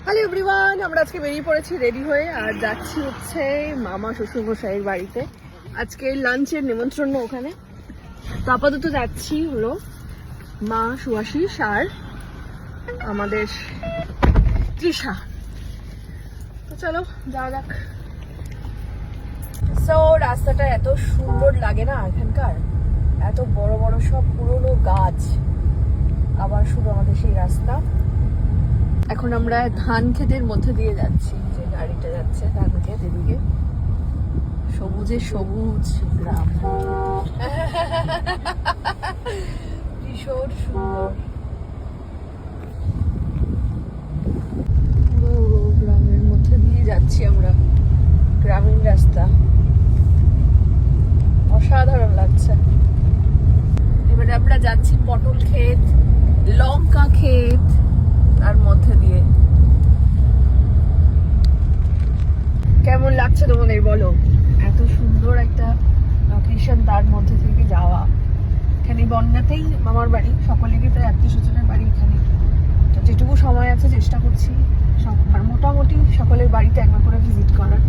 Hello everyone, আমরা আজকে বেরিয়ে পড়েছি রেডি হয়ে আর যাচ্ছি হচ্ছে মামা শ্বশুরমশাইয়ের বাড়িতে। আজকে লাঞ্চের নিমন্ত্রণ ওখানে। তো আপাতত যাচ্ছি হলো মা সুয়াশিস আর আমাদের তৃষা। তো চলো যাওয়া যাক। সো রাস্তাটা এত সুন্দর লাগে না এখানকার, এত বড় বড় সব পুরনো গাছ, আবার শুধু আমাদের সেই রাস্তা। এখন আমরা ধান ক্ষেতের মধ্যে দিয়ে যাচ্ছি, যে গাড়িটা যাচ্ছে ধান ক্ষেত, এদিকে সবুজে সবুজ গ্রাম, ভীষণ সুন্দর। পুরো গ্রামের মধ্যে দিয়ে যাচ্ছি আমরা, গ্রামীণ রাস্তা, অসাধারণ লাগছে। এবারে আমরা যাচ্ছি পটল ক্ষেত, লঙ্কা ক্ষেত, তার মধ্যে দিয়ে। কেমন লাগছে তোমাদের বলো? এত সুন্দর একটা লোকেশন, তার মধ্যে থেকে যাওয়া। এখানে বন্যাতেই মামার বাড়ি, সকলেরই প্রায় আত্মীয় স্বজনের বাড়ি এখানে। তো যেটুকু সময় আছে চেষ্টা করছি আর মোটামুটি সকলের বাড়িতে একবার করে ভিজিট করার।